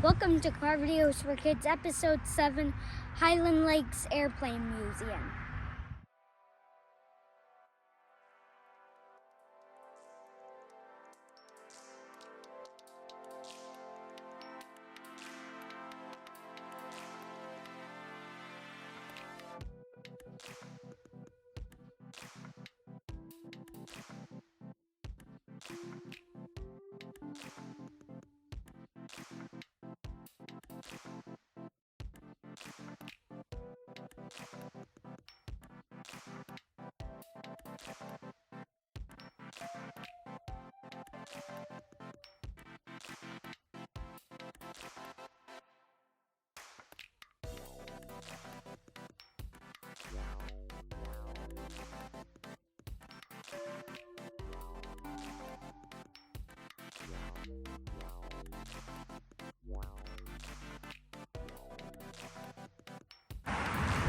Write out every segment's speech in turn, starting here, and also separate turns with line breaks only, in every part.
Welcome to Car Videos for Kids, Episode 7, Highland Lakes Airplane Museum.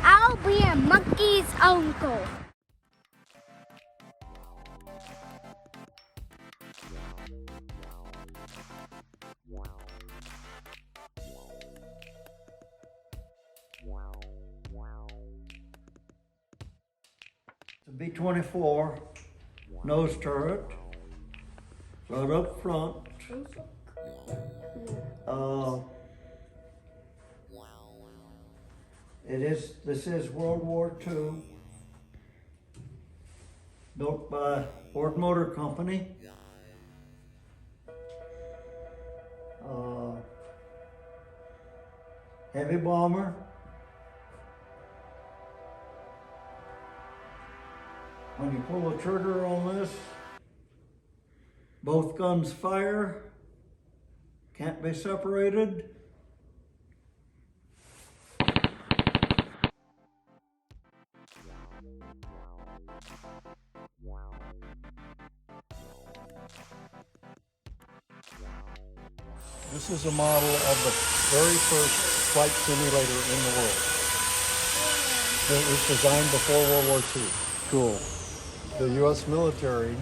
I'll be a monkey's uncle.
It's a B-24 nose turret, right up front. This is World War II, built by Ford Motor Company. Heavy bomber. When you pull the trigger on this, both guns fire, can't be separated.
This is a model of the very first flight simulator in the world. It was designed before World War II. Cool. The U.S. military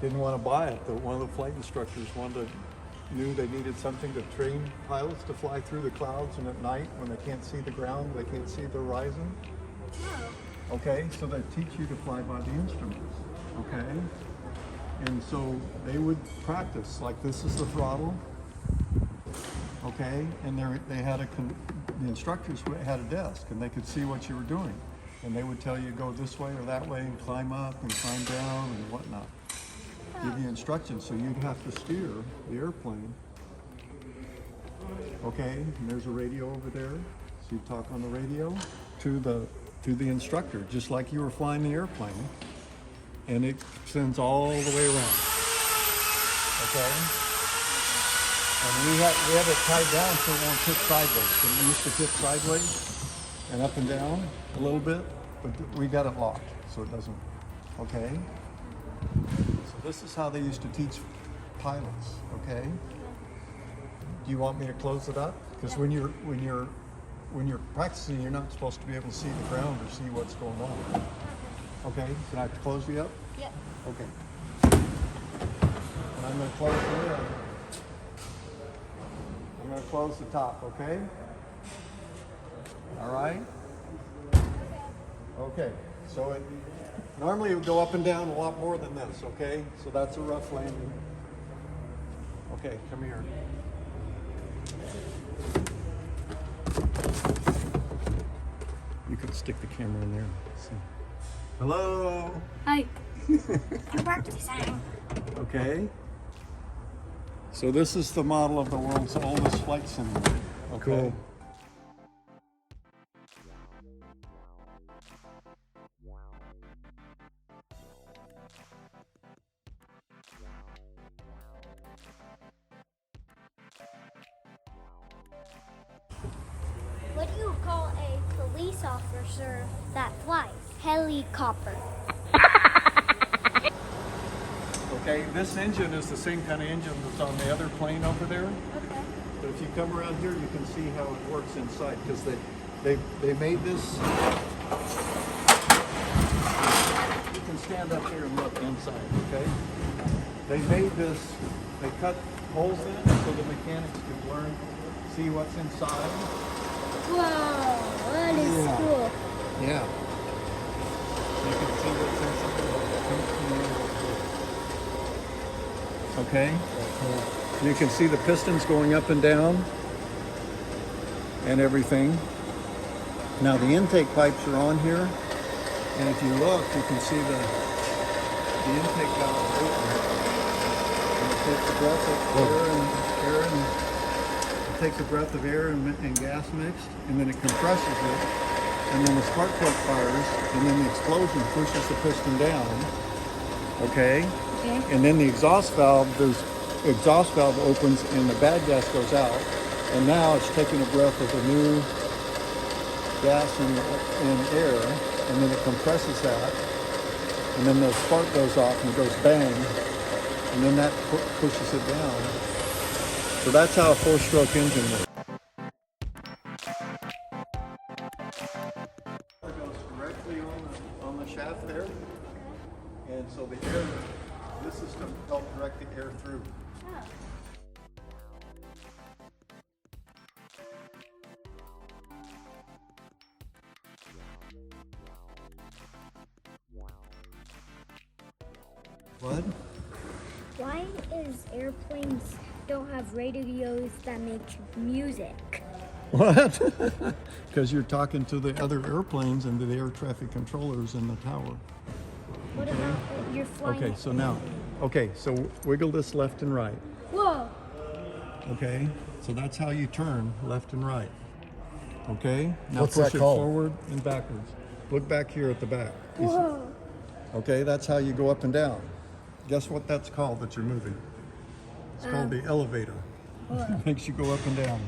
didn't want to buy it. One of the flight instructors knew they needed something to train pilots to fly through the clouds and at night when they can't see the ground, they can't see the horizon. Okay, so they teach you to fly by the instruments. Okay? And so they would practice, like this is the throttle, okay? And they had the instructors had a desk and they could see what you were doing. And they would tell you go this way or that way and climb up and climb down and whatnot. Give you instructions, so you'd have to steer the airplane. Okay, and there's a radio over there. So you talk on the radio to the instructor, just like you were flying the airplane. And it sends all the way around. Okay? And we have it tied down so it won't tip sideways. So it used to tip sideways and up and down a little bit, but we got it locked so it doesn't. Okay? So this is how they used to teach pilots. Okay? Do you want me to close it up? Because when you're practicing, you're not supposed to be able to see the ground or see what's going on. Okay, can I close you up?
Yep.
Okay. And I'm going to close the lid. I'm going to close the top, okay? All right? Okay, so normally it would go up and down a lot more than this, okay? So that's a rough landing. Okay, come here. You could stick the camera in there. See. Hello.
Hi. I'm practicing.
Okay. So this is the model of the world's oldest flight simulator. Okay. Cool.
What do you call a police officer that flies? Helicopter.
Okay, this engine is the same kind of engine that's on the other plane over there.
Okay.
But if you come around here, you can see how it works inside because they made this. You can stand up here and look inside. Okay. They made this. They cut holes in it so the mechanics could learn see what's inside?
Whoa, that is
Yeah.
cool.
Yeah. You can see what's inside. Okay. You can see the pistons going up and down and everything. Now the intake pipes are on here, and if you look, you can see the intake valve open. And it takes a breath of air and gas mixed, and then it compresses it, and then the spark plug fires, and then the explosion pushes the piston down. Okay?
Okay.
And then the exhaust valve opens and the bad gas goes out, and now it's taking a breath of the new gas and air, and then it compresses that, and then the spark goes off and it goes bang, and then that pushes it down. So that's how a four-stroke engine works. It goes directly on the shaft there, and so the air, this is to help direct the air through. What?
Why is airplanes don't have radios that make music?
What? Because you're talking to the other airplanes and the air traffic controllers in the tower.
What about you're flying?
Okay, so now, so wiggle this left and right.
Whoa!
Okay, so that's how you turn left and right. Okay, now
What's
push
that
it
called?
forward and backwards. Look back here at the back.
Whoa!
Okay, that's how you go up and down. Guess what that's called that you're moving? It's called the elevator. It makes you go up and down.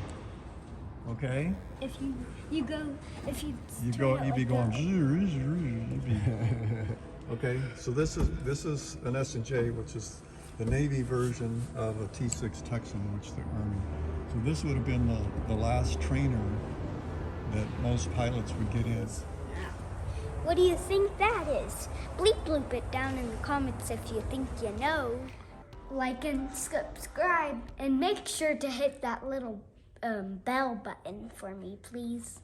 Okay?
If you go
You
turn it
be
like
going.
that.
Okay, so this is an S&J, which is the Navy version of a T-6 Texan, which the Army. So this would have been the last trainer that most pilots would get in.
What do you think that is? Bleep bloop it down in the comments if you think you know. Like and subscribe, and make sure to hit that little bell button for me, please.